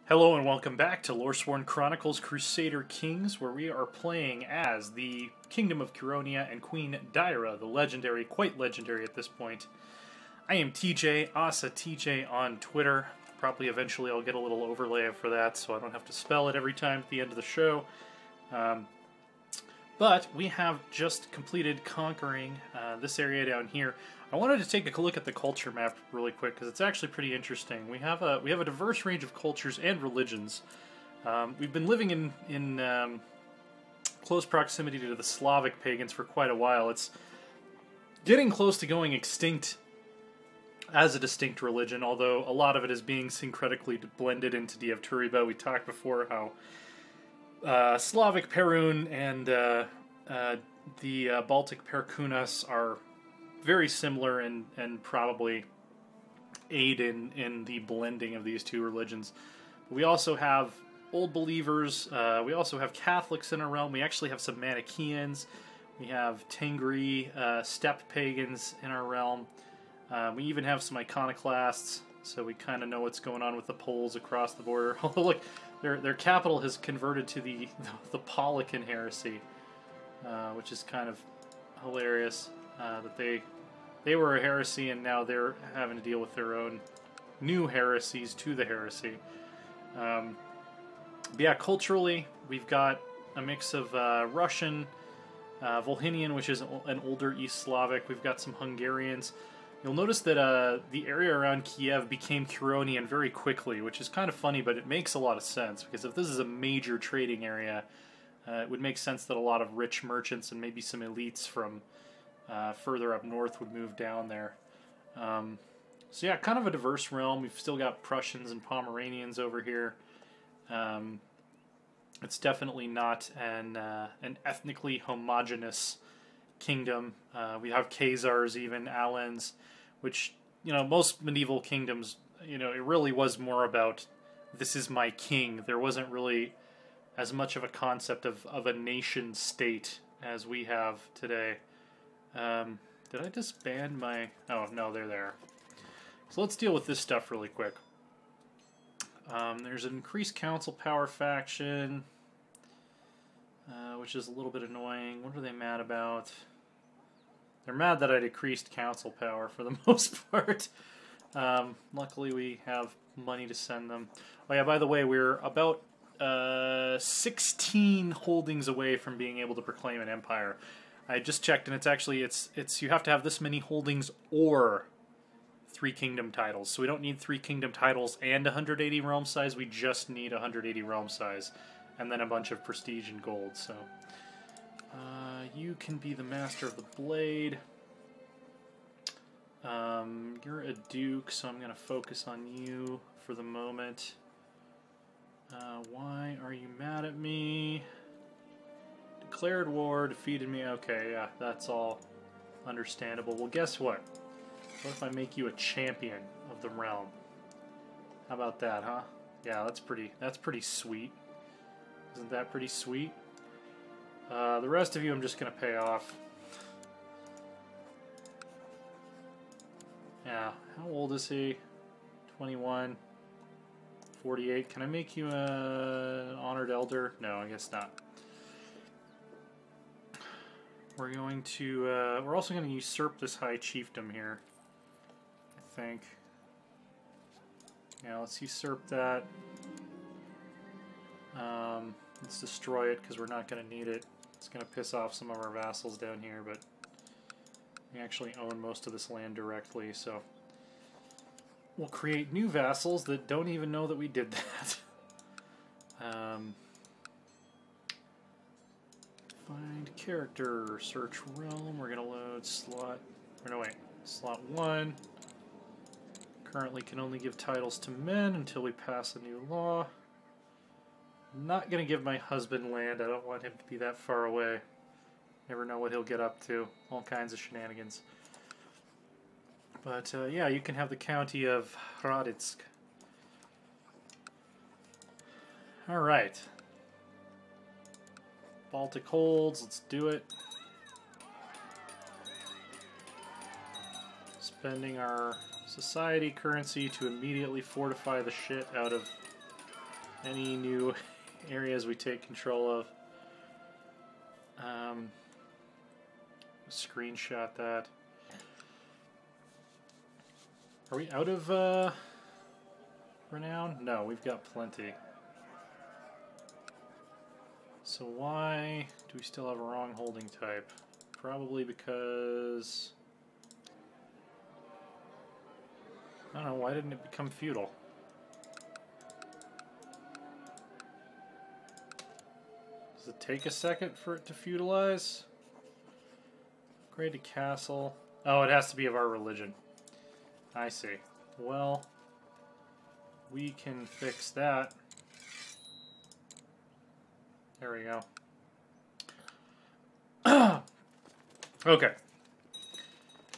Hello and welcome back to Loresworn Chronicles Crusader Kings, where we are playing as the Kingdom of Curonia and Queen Daira, the legendary, quite legendary at this point. I am TJ, Asa TJ on Twitter. Probably eventually I'll get a little overlay for that so I don't have to spell it every time at the end of the show. But we have just completed conquering this area down here. I wanted to take a look at the culture map really quick because it's actually pretty interesting. We have a diverse range of cultures and religions. We've been living in close proximity to the Slavic pagans for quite a while. It's getting close to going extinct as a distinct religion, although a lot of it is being syncretically blended into Dievturiba. We talked before how Slavic Perun and the Baltic Perkunas are very similar and probably aid in the blending of these two religions. We also have Old Believers, we also have Catholics in our realm, we actually have some Manichaeans, we have Tengri, steppe pagans in our realm, we even have some iconoclasts, so we kind of know what's going on with the Poles across the border. Although look, their capital has converted to the Paulican heresy, which is kind of hilarious that they were a heresy and now they're having to deal with their own new heresies to the heresy. But yeah, culturally, we've got a mix of Russian, Volhynian, which is an older East Slavic. We've got some Hungarians. You'll notice that the area around Kiev became Curonian very quickly, which is kind of funny, but it makes a lot of sense, because if this is a major trading area, it would make sense that a lot of rich merchants and maybe some elites from further up north would move down there. So yeah, kind of a diverse realm. We've still got Prussians and Pomeranians over here. It's definitely not an ethnically homogeneous kingdom. We have Khazars, even Alans, which, you know, most medieval kingdoms, you know, it really was more about, this is my king. There wasn't really as much of a concept of a nation state as we have today. Did I disband my... Oh, no, they're there. So let's deal with this stuff really quick. There's an increased council power faction, which is a little bit annoying. What are they mad about? They're mad that I decreased council power for the most part. Luckily we have money to send them. Oh yeah, by the way, we're about 16 holdings away from being able to proclaim an empire. I just checked, and it's actually you have to have this many holdings or 3 kingdom titles. So we don't need 3 kingdom titles and 180 realm size. We just need 180 realm size, and then a bunch of prestige and gold. So you can be the master of the blade. You're a duke, so I'm going to focus on you for the moment. Why are you mad at me? Declared war, defeated me. Okay, yeah, that's all understandable. Well, guess what? What if I make you a champion of the realm? How about that, huh? Yeah, that's pretty sweet. Isn't that pretty sweet? The rest of you I'm just gonna pay off. Yeah, how old is he? 21. 48. Can I make you an honored elder? No, I guess not. We're going to, we're also going to usurp this high chiefdom here, I think. Yeah, let's usurp that. Let's destroy it because we're not going to need it. It's going to piss off some of our vassals down here, but we actually own most of this land directly, so we'll create new vassals that don't even know that we did that. Find character, search realm. We're gonna load slot, or no wait, slot 1. Currently can only give titles to men until we pass a new law. I'm not gonna give my husband land. I don't want him to be that far away. Never know what he'll get up to. All kinds of shenanigans. But yeah, you can have the county of Hraditsk. All right. Baltic holds, let's do it. Spending our society currency to immediately fortify the shit out of any new areas we take control of. Screenshot that. Are we out of renown? No, we've got plenty. So why do we still have a wrong holding type? Probably because... I don't know, why didn't it become feudal? Does it take a second for it to feudalize? Upgrade a castle. Oh, it has to be of our religion. I see. Well, we can fix that. There we go. Okay.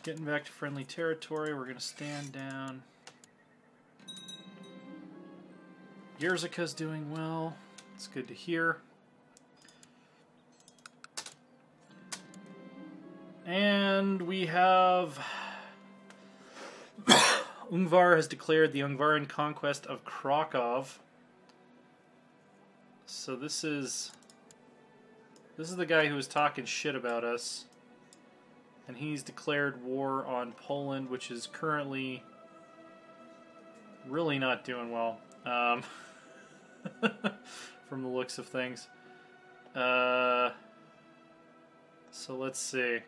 Getting back to friendly territory, we're going to stand down. Yerzika's doing well. It's good to hear. And we have... Ungvar has declared the Ungvaran conquest of Krakow. So this is the guy who was talking shit about us. And he's declared war on Poland, which is currently really not doing well. From the looks of things. So let's see.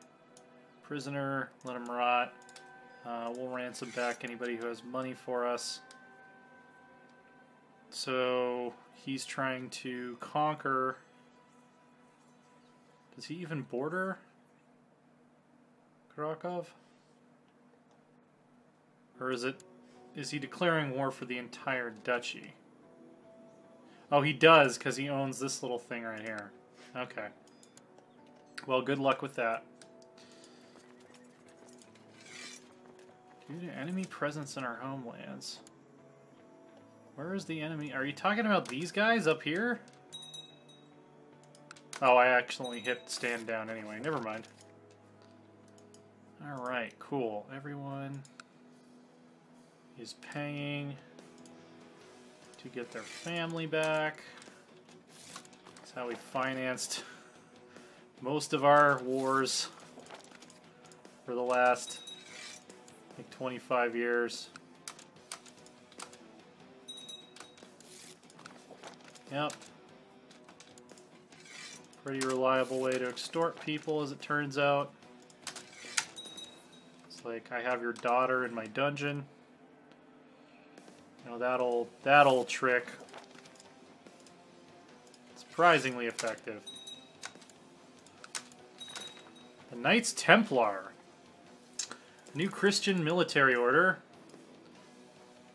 Prisoner, let him rot. We'll ransom back anybody who has money for us. So he's trying to conquer. Does he even border Krakow? Or is he declaring war for the entire duchy? Oh, he does, because he owns this little thing right here. Okay. Well, good luck with that. Due to enemy presence in our homelands. Where is the enemy? Are you talking about these guys up here? Oh, I accidentally hit stand down anyway. Never mind. Alright, cool. Everyone is paying to get their family back. That's how we financed most of our wars for the last, I think, 25 years. Yep. Pretty reliable way to extort people, as it turns out. It's like, I have your daughter in my dungeon. You know, that old trick. Surprisingly effective. The Knights Templar. A new Christian military order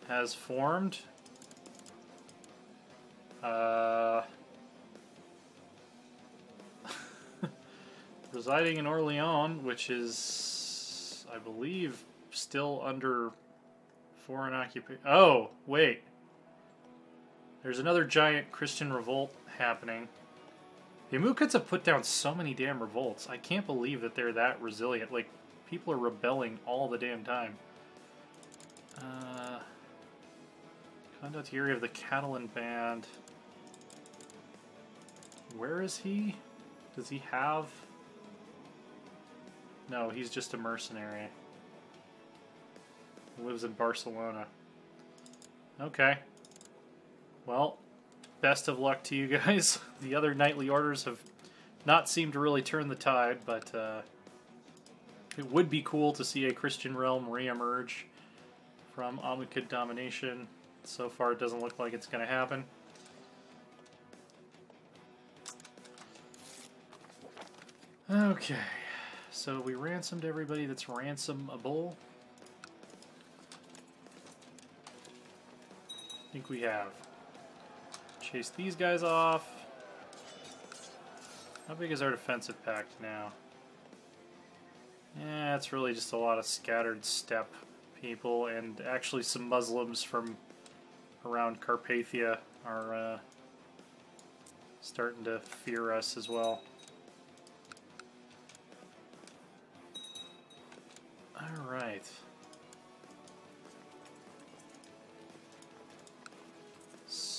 has formed. Residing in Orleans, which is, I believe, still under foreign occupation. Oh, wait. There's another giant Christian revolt happening. The Amukuts have put down so many damn revolts. I can't believe that they're that resilient. Like, people are rebelling all the damn time. Condottieri of the Catalan band. Where is he? Does he have... No, he's just a mercenary. He lives in Barcelona. Okay. Well, best of luck to you guys. The other knightly orders have not seemed to really turn the tide, but it would be cool to see a Christian realm re-emerge from Amukud domination. So far, it doesn't look like it's going to happen. Okay. So we ransomed everybody that's ransomable. I think we have. Chase these guys off. How big is our defensive pact now? Yeah, it's really just a lot of scattered steppe people, and actually some Muslims from around Carpathia are starting to fear us as well. Alright.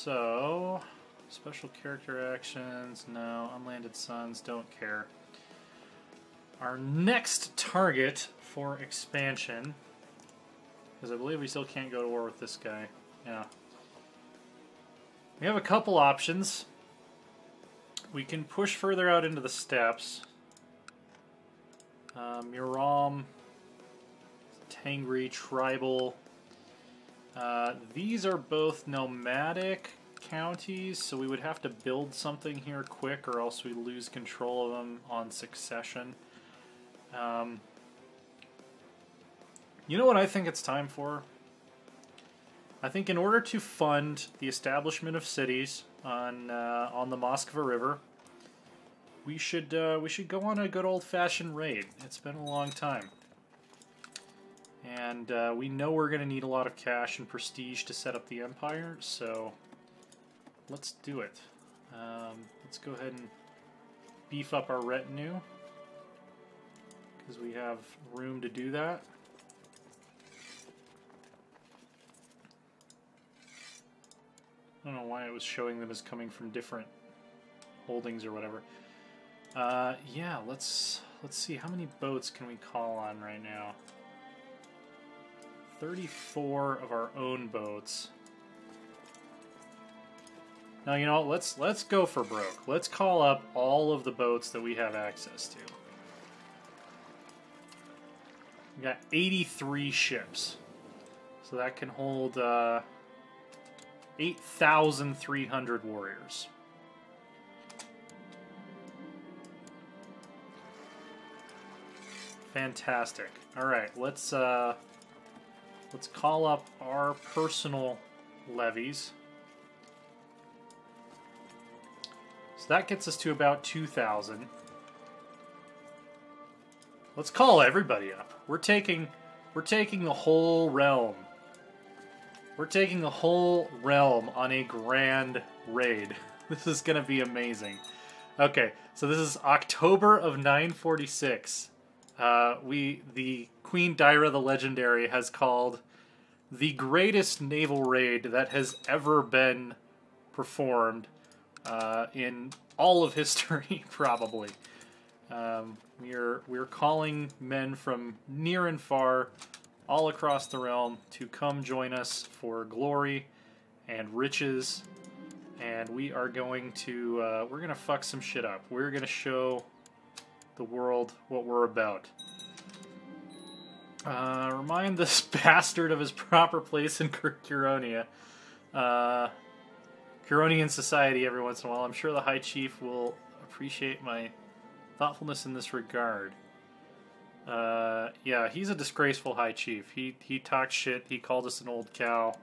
So, special character actions, no. Unlanded suns, don't care. Our next target for expansion, because I believe we still can't go to war with this guy. Yeah. We have a couple options. We can push further out into the steppes. Muram, Tangri, Tribal. These are both nomadic counties, so we would have to build something here quick or else we lose control of them on succession. You know what I think it's time for? I think in order to fund the establishment of cities on the Moskva River, we should go on a good old-fashioned raid. It's been a long time. And we know we're going to need a lot of cash and prestige to set up the empire, so let's do it. Let's go ahead and beef up our retinue, because we have room to do that. I don't know why it was showing them as coming from different holdings or whatever. Yeah, let's see. How many boats can we call on right now? 34 of our own boats. Now, you know, let's go for broke. Let's call up all of the boats that we have access to. We got 83 ships. So that can hold 8,300 warriors. Fantastic. All right, let's call up our personal levies. So that gets us to about 2,000. Let's call everybody up. We're taking the whole realm. We're taking the whole realm on a grand raid. This is going to be amazing. Okay, so this is October of 946. The Queen Daira the Legendary has called the greatest naval raid that has ever been performed in all of history, probably. We're calling men from near and far, all across the realm, to come join us for glory and riches, and we are going to fuck some shit up. We're gonna show the world what we're about. Remind this bastard of his proper place in Curonia. Curonian society every once in a while. I'm sure the High Chief will appreciate my thoughtfulness in this regard. Yeah, he's a disgraceful High Chief. He talked shit. He called us an old cow.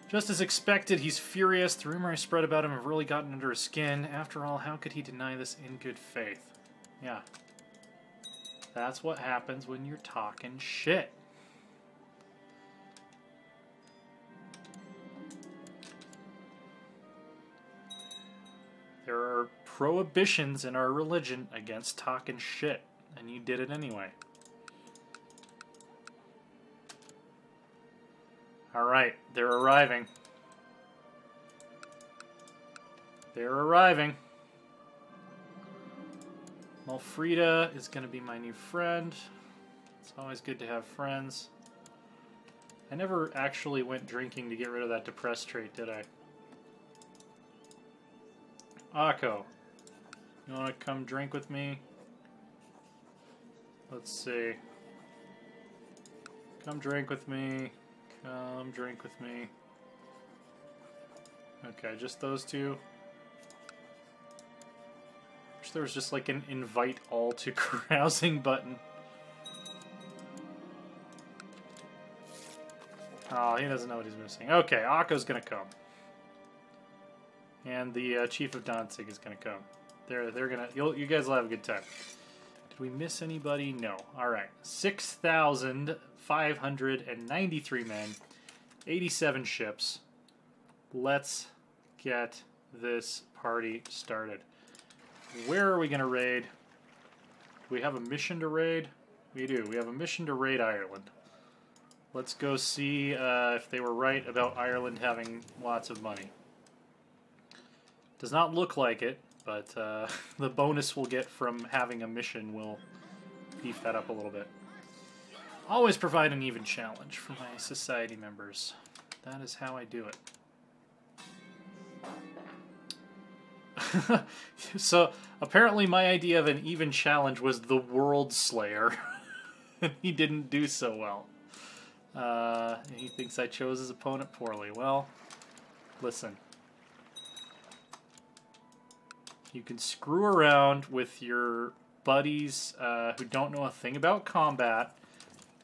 Just as expected, he's furious. The rumor I spread about him have really gotten under his skin. After all, how could he deny this in good faith? Yeah. That's what happens when you're talking shit. There are prohibitions in our religion against talking shit, and you did it anyway. Alright, they're arriving. They're arriving. Malfrida is going to be my new friend. It's always good to have friends. I never actually went drinking to get rid of that depressed trait, did I? Akko, you want to come drink with me? Let's see. Come drink with me. Come drink with me. Okay, just those two. Wish there was just like an invite all to carousing button. Oh, he doesn't know what he's missing. Okay, Akko's gonna come. And the Chief of Danzig is gonna come. They're gonna. You guys will have a good time. Did we miss anybody? No. All right. 6,593 men, 87 ships. Let's get this party started. Where are we gonna raid? Do we have a mission to raid? We do. We have a mission to raid Ireland. Let's go see if they were right about Ireland having lots of money. Does not look like it, but the bonus we'll get from having a mission will beef that up a little bit. Always provide an even challenge for my society members. That is how I do it. So, apparently my idea of an even challenge was the World Slayer. And he didn't do so well. He thinks I chose his opponent poorly. Well, listen. You can screw around with your buddies who don't know a thing about combat,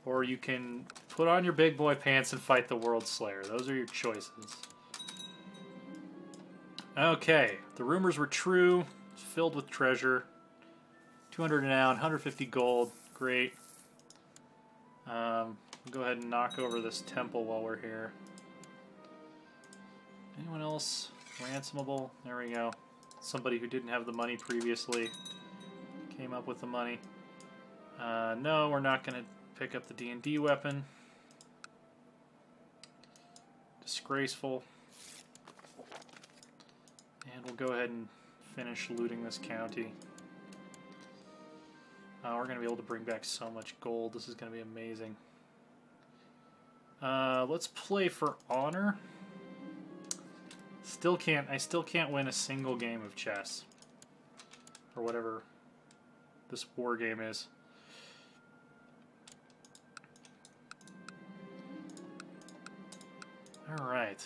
or you can put on your big boy pants and fight the World Slayer. Those are your choices. Okay, the rumors were true. It's filled with treasure. 200 renown, 150 gold. Great. We'll go ahead and knock over this temple while we're here. Anyone else ransomable? There we go. Somebody who didn't have the money previously came up with the money. No, we're not going to pick up the D&D weapon. Disgraceful. And we'll go ahead and finish looting this county. We're going to be able to bring back so much gold. This is going to be amazing. Let's play for honor. I still can't win a single game of chess. Or whatever this war game is. Alright.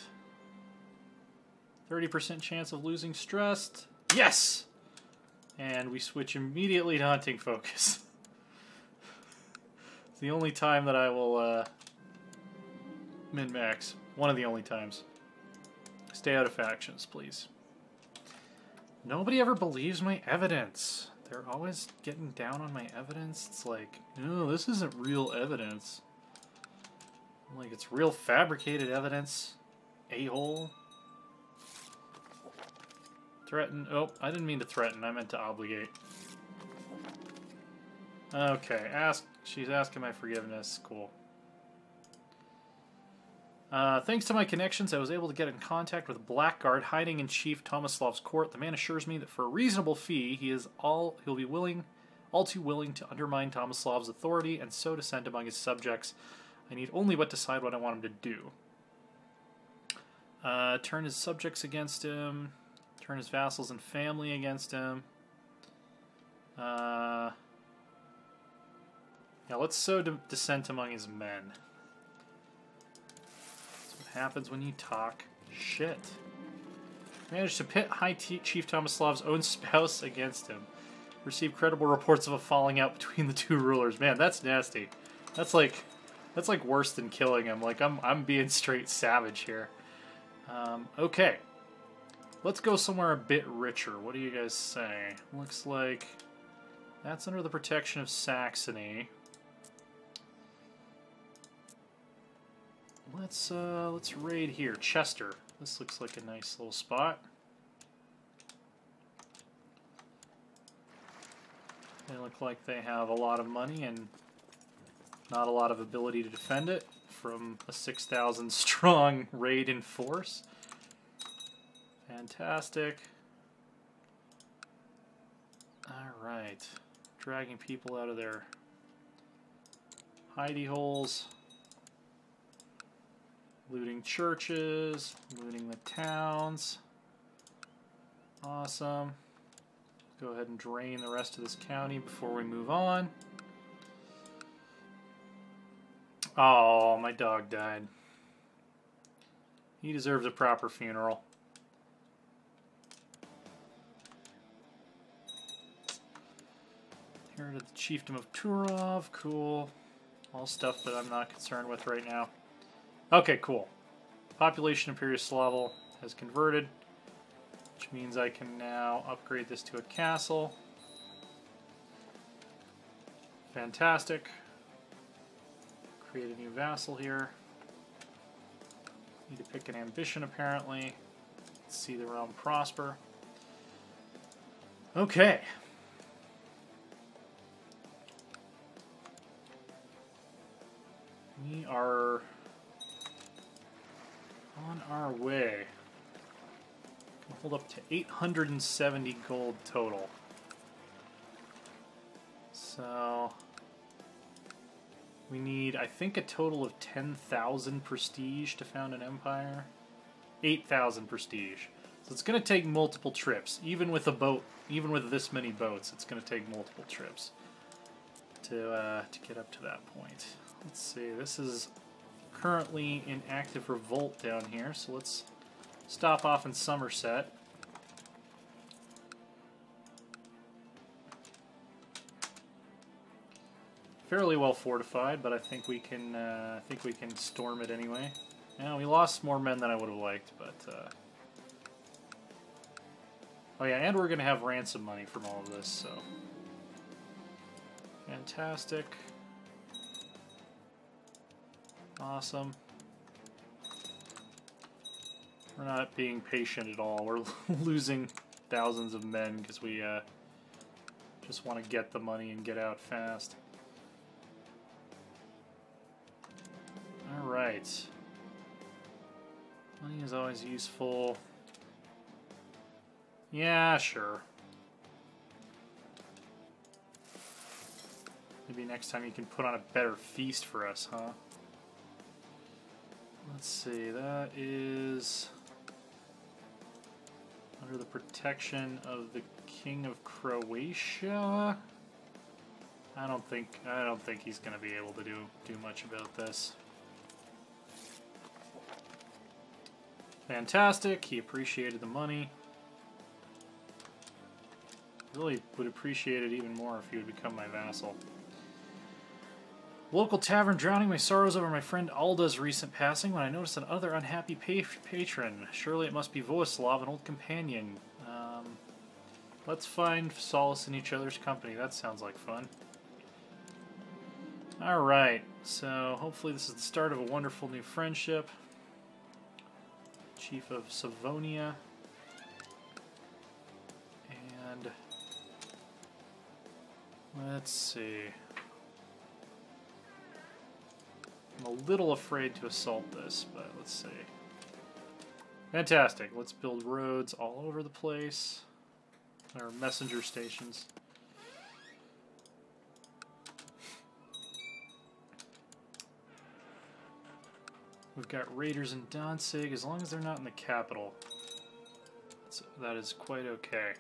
30% chance of losing stressed. Yes! And we switch immediately to hunting focus. It's the only time that I will min-max. One of the only times. Stay out of factions, please. Nobody ever believes my evidence. They're always getting down on my evidence. It's like, no, this isn't real evidence. Like, it's real fabricated evidence. A-hole. Threaten. Oh, I didn't mean to threaten. I meant to obligate. Okay, she's asking my forgiveness. Cool. Thanks to my connections, I was able to get in contact with a blackguard hiding in Chief Tomislav's court. The man assures me that for a reasonable fee, he'll be all too willing to undermine Tomislav's authority and sow dissent among his subjects. I need only but decide what I want him to do. Turn his subjects against him. Turn his vassals and family against him. Yeah, let's sow dissent among his men. Happens when you talk shit. Managed to pit High Chief Tomislav's own spouse against him. Received credible reports of a falling out between the two rulers. Man, that's nasty. That's like worse than killing him. Like I'm being straight savage here. Okay. Let's go somewhere a bit richer. What do you guys say? Looks like that's under the protection of Saxony. Let's raid here. Chester. This looks like a nice little spot. They look like they have a lot of money and not a lot of ability to defend it from a 6,000 strong raid in force. Fantastic. Alright. Dragging people out of their hidey holes. Looting churches, looting the towns. Awesome. Go ahead and drain the rest of this county before we move on. Oh, my dog died. He deserves a proper funeral. Here to the Chiefdom of Turov. Cool. All stuff that I'm not concerned with right now. Okay, cool. Population of Imperiuslaval has converted, which means I can now upgrade this to a castle. Fantastic. Create a new vassal here. Need to pick an ambition, apparently. Let's see the realm prosper. Okay. We are on our way. Hold up to 870 gold total. So we need, I think, a total of 10,000 prestige to found an empire. 8,000 prestige. So it's going to take multiple trips. Even with a boat, even with this many boats, it's going to take multiple trips to get up to that point. Let's see, this is currently in active revolt down here, so let's stop off in Somerset. Fairly well fortified, but I think we can storm it anyway. Yeah, we lost more men than I would have liked, but oh yeah, and we're gonna have ransom money from all of this, so fantastic. Awesome. We're not being patient at all. We're losing thousands of men because we just want to get the money and get out fast. Alright. Money is always useful. Yeah, sure. Maybe next time you can put on a better feast for us, huh? Let's see, that is under the protection of the King of Croatia. I don't think he's going to be able to do much about this. Fantastic, he appreciated the money. Really would appreciate it even more if he would become my vassal. Local tavern drowning my sorrows over my friend Alda's recent passing when I noticed another unhappy patron. Surely it must be Vojislav, an old companion. Let's find solace in each other's company. That sounds like fun. Alright, so hopefully this is the start of a wonderful new friendship. Chief of Savonia. And let's see. I'm a little afraid to assault this, but let's see. Fantastic. Let's build roads all over the place. Or messenger stations. We've got raiders in Danzig, as long as they're not in the capital. That is quite okay.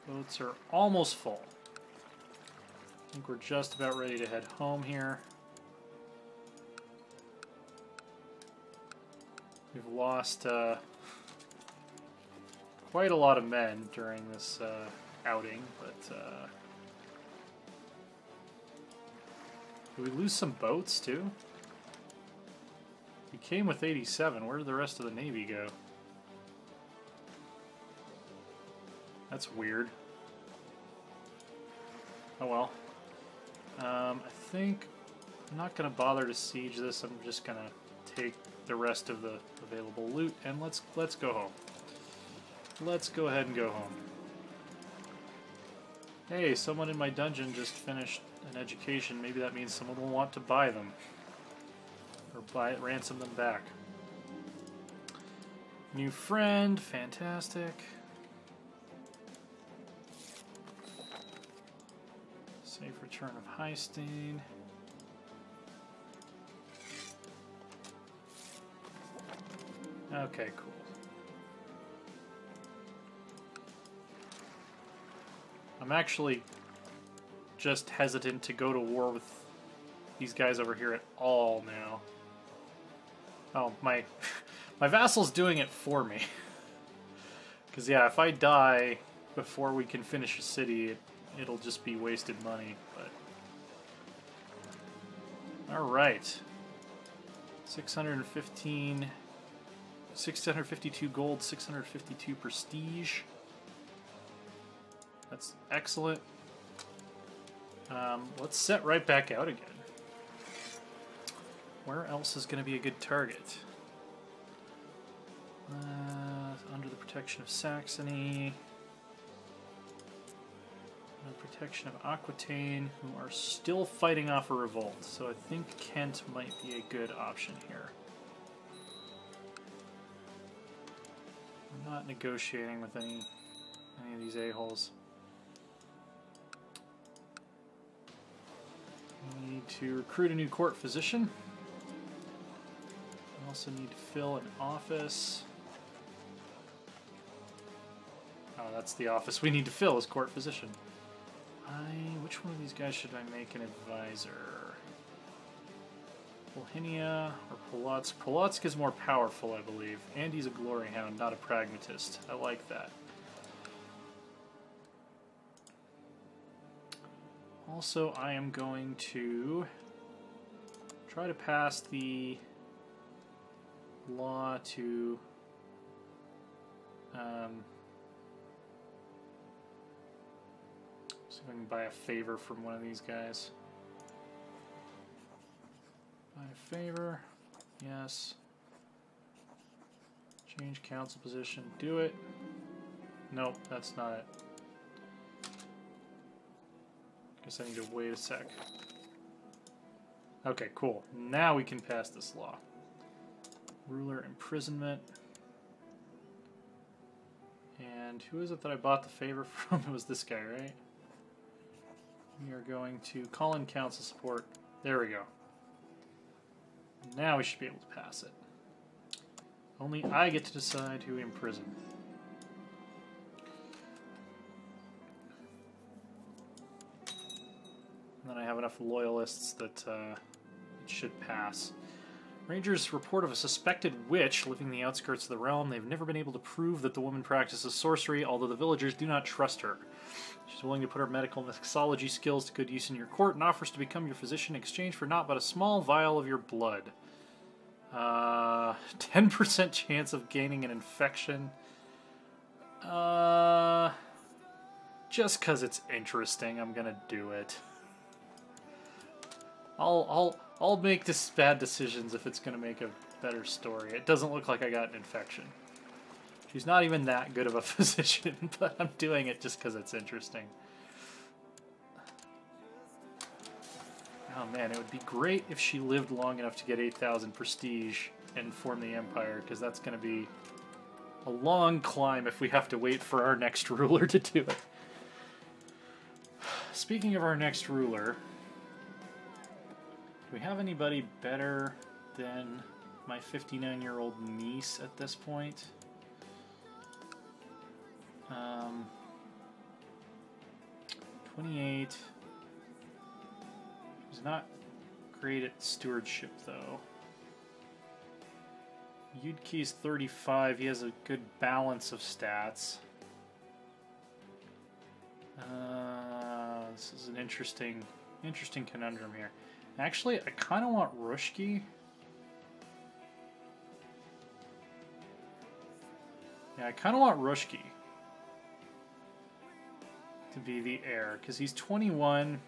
Boats are almost full. I think we're just about ready to head home here. We've lost quite a lot of men during this outing, but did we lose some boats too? We came with 87. Where did the rest of the Navy go? That's weird. Oh well. I think I'm not going to bother to siege this. I'm just going to take the rest of the available loot and let's go home. Let's go ahead and go home. Hey, someone in my dungeon just finished an education. Maybe that means someone will want to buy them. Or ransom them back. New friend, fantastic. Safe return of Highstein. Okay, cool. I'm actually just hesitant to go to war with these guys over here at all now. Oh, my vassal's doing it for me. Because, yeah, if I die before we can finish a city, it'll just be wasted money. But alright. 652 gold, 652 prestige. That's excellent. Let's set right back out again. Where else is going to be a good target? Under the protection of Saxony. Protection of Aquitaine, who are still fighting off a revolt, so I think Kent might be a good option here. I'm not negotiating with any of these a-holes. We need to recruit a new court physician. We also need to fill an office. Oh, that's the office we need to fill as court physician. Which one of these guys should I make an advisor? Polhinia or Polotsk? Polotsk is more powerful, I believe. And he's a glory hound, not a pragmatist. I like that. Also, I am going to try to pass the law to see if I can buy a favor from one of these guys. Buy a favor. Yes. Change council position. Do it. Nope, that's not it. Guess I need to wait a sec. Okay, cool. Now we can pass this law. Ruler imprisonment. And who is it that I bought the favor from? It was this guy, right? We are going to call in council support. There we go. Now we should be able to pass it. Only I get to decide who we imprison. And then I have enough loyalists that it should pass. Rangers report of a suspected witch living in the outskirts of the realm. They've never been able to prove that the woman practices sorcery, although the villagers do not trust her. She's willing to put her medical mixology skills to good use in your court and offers to become your physician in exchange for naught but a small vial of your blood. 10% chance of gaining an infection. Just because it's interesting, I'm gonna do it. I'll make bad decisions if it's gonna make a better story. It doesn't look like I got an infection. She's not even that good of a physician, but I'm doing it just because it's interesting. Oh man, it would be great if she lived long enough to get 8,000 prestige and form the empire, because that's going to be a long climb if we have to wait for our next ruler to do it. Speaking of our next ruler, do we have anybody better than my 59-year-old niece at this point? 28. He's not great at stewardship, though. Yudki's 35. He has a good balance of stats. This is an interesting conundrum here. Actually, I kind of want Rushki. Yeah, I kind of want Rushki to be the heir, because he's 21.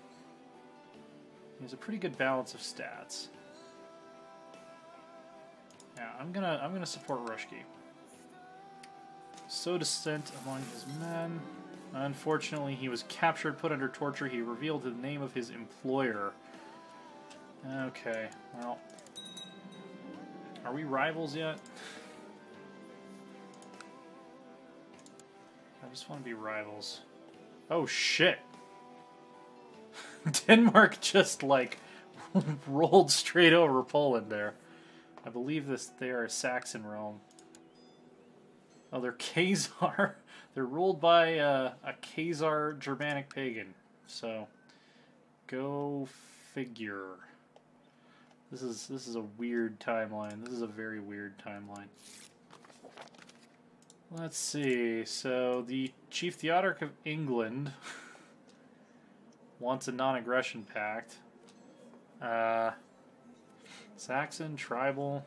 He has a pretty good balance of stats. Yeah, I'm gonna support Rushki. So dissent among his men. Unfortunately, he was captured, put under torture. He revealed the name of his employer. Okay, well, are we rivals yet? I just want to be rivals. Oh shit! Denmark just, like, rolled straight over Poland there. I believe they are a Saxon realm. Oh, they're Khazar. They're ruled by a Khazar Germanic pagan. So, go figure. This is a weird timeline. This is a very weird timeline. Let's see. So, the Chief Theodoric of England wants a non-aggression pact. Saxon, tribal.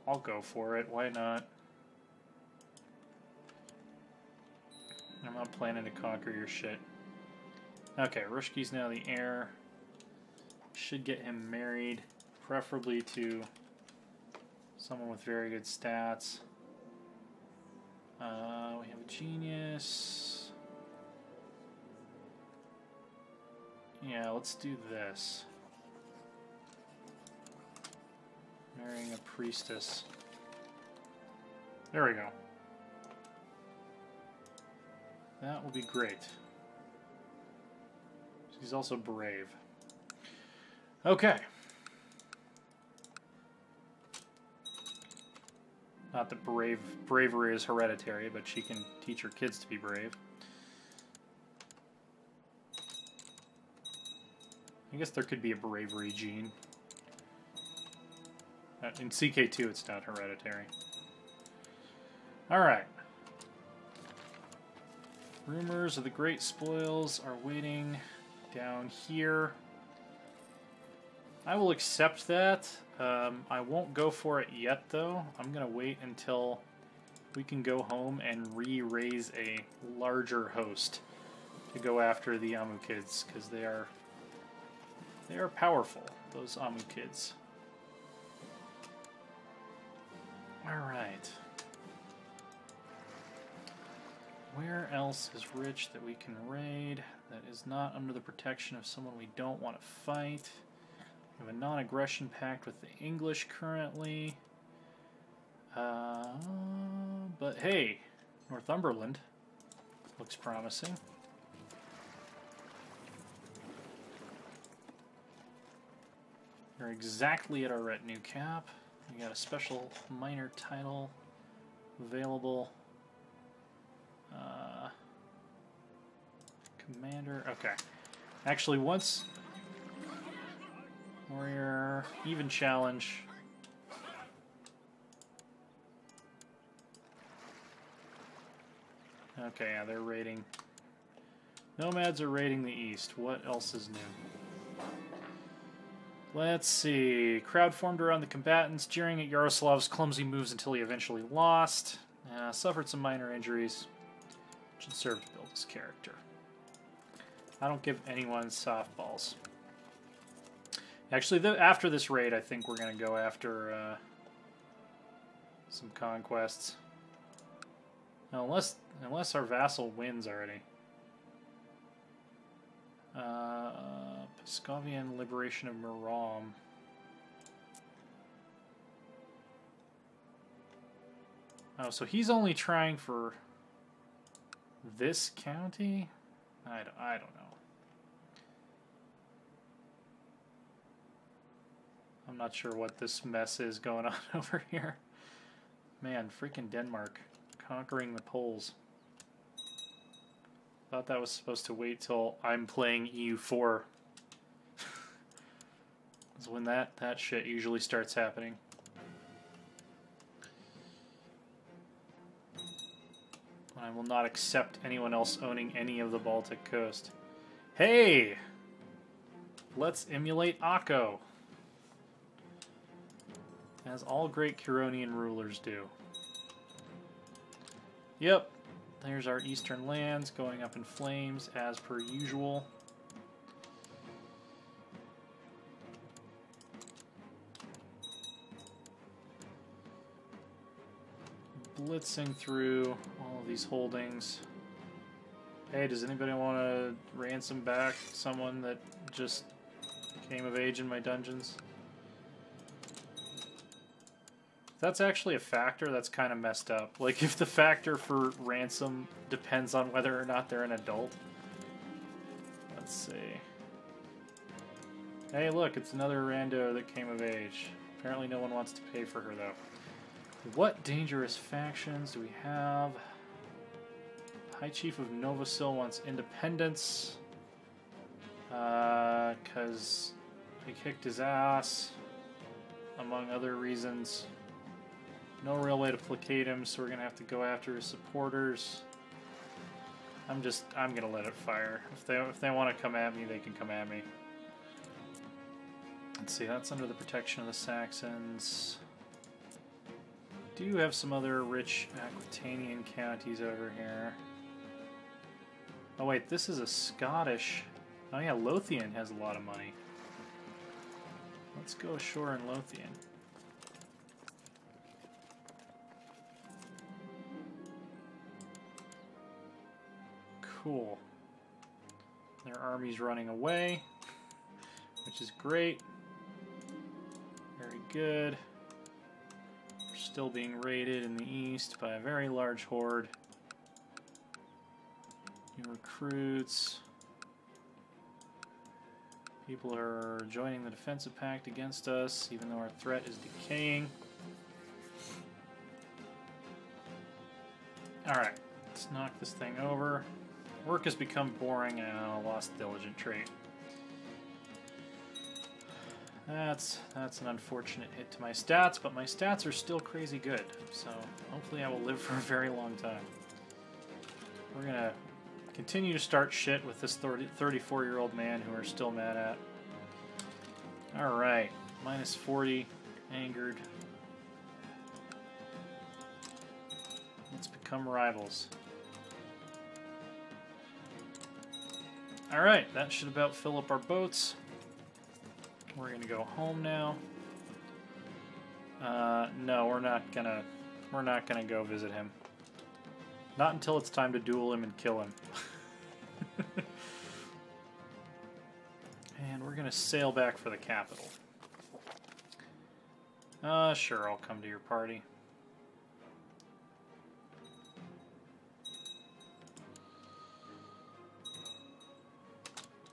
I'll go for it. Why not? I'm not planning to conquer your shit. Okay, Rushki's now the heir. Should get him married, preferably to someone with very good stats. We have a genius. Yeah, let's do this. Marrying a priestess. There we go. That will be great. She's also brave. Okay. Not that bravery is hereditary, but she can teach her kids to be brave. I guess there could be a bravery gene. In CK2, it's not hereditary. Alright. Rumors of the great spoils are waiting down here. I will accept that. I won't go for it yet, though. I'm going to wait until we can go home and re-raise a larger host to go after the Amu kids, because they are powerful, those Amu kids. Alright. Where else is rich that we can raid that is not under the protection of someone we don't want to fight? We have a non-aggression pact with the English currently. But hey, Northumberland looks promising. We're exactly at our retinue cap. We got a special minor title available. Commander. Okay. Actually, once warrior even challenge. Okay, yeah, they're raiding. Nomads are raiding the east. What else is new? Let's see. Crowd formed around the combatants, jeering at Yaroslav's clumsy moves until he eventually lost. Suffered some minor injuries. Should serve to build his character. I don't give anyone softballs. Actually, after this raid, I think we're going to go after some conquests. Now, unless our vassal wins already. Pskovian liberation of Murom. Oh, so he's only trying for this county? I don't know. I'm not sure what this mess is going on over here. Man, freaking Denmark conquering the Poles. Thought that was supposed to wait till I'm playing EU4. That's when that shit usually starts happening. I will not accept anyone else owning any of the Baltic coast. Hey! Let's emulate Akko. As all great Curonian rulers do. Yep. There's our eastern lands going up in flames as per usual. Blitzing through all of these holdings. Hey, does anybody want to ransom back someone that just came of age in my dungeons? If that's actually a factor, that's kind of messed up. Like, if the factor for ransom depends on whether or not they're an adult. Let's see. Hey, look, it's another rando that came of age. Apparently no one wants to pay for her, though. What dangerous factions do we have? High Chief of Novosil wants independence. Because he kicked his ass, among other reasons. No real way to placate him, so we're going to have to go after his supporters. I'm going to let it fire. If they want to come at me, they can come at me. Let's see, that's under the protection of the Saxons. Do have some other rich Aquitanian counties over here. Oh wait, this is a Scottish... Oh yeah, Lothian has a lot of money. Let's go ashore in Lothian. Cool. Their army's running away, which is great. Very good. We're still being raided in the east by a very large horde. New recruits. People are joining the defensive pact against us, even though our threat is decaying. Alright, let's knock this thing over. Work has become boring and I lost diligent trait. That's an unfortunate hit to my stats, but my stats are still crazy good, so hopefully I will live for a very long time. We're gonna continue to start shit with this 34-year-old man who we're still mad at. Alright, minus 40, angered. Let's become rivals. Alright, that should about fill up our boats. We're gonna go home now. No, we're not gonna go visit him. Not until it's time to duel him and kill him. And we're gonna sail back for the capital. Sure, I'll come to your party.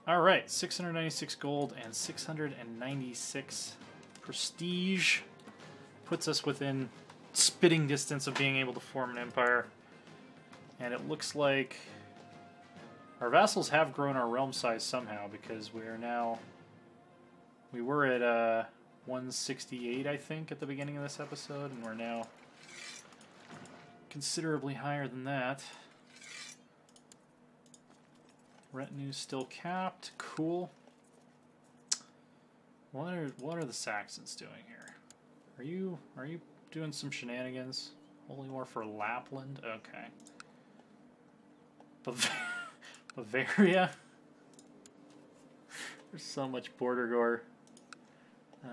Alright, 696 gold and 696 prestige. Puts us within spitting distance of being able to form an empire. And it looks like our vassals have grown our realm size somehow, because we are now... We were at 168, I think, at the beginning of this episode, and we're now considerably higher than that. Retinue's still capped. Cool. What are the Saxons doing here? Are you doing some shenanigans? Holy War for Lapland? Okay. Bavaria? There's so much border gore.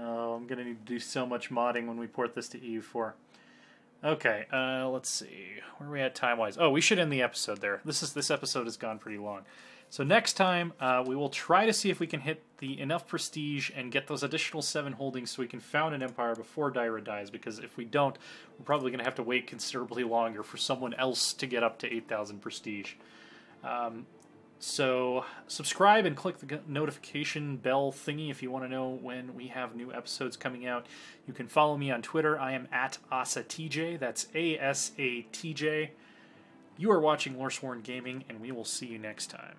Oh, I'm gonna need to do so much modding when we port this to EU4. Okay, let's see. Where are we at time-wise? Oh, we should end the episode there. This episode has gone pretty long. So next time, we will try to see if we can hit enough prestige and get those additional 7 holdings so we can found an empire before Daira dies, because if we don't, we're probably going to have to wait considerably longer for someone else to get up to 8,000 prestige. So subscribe and click the notification bell thingy if you want to know when we have new episodes coming out. You can follow me on Twitter. I am at AsaTJ. That's ASATJ. You are watching Loresworn Gaming, and we will see you next time.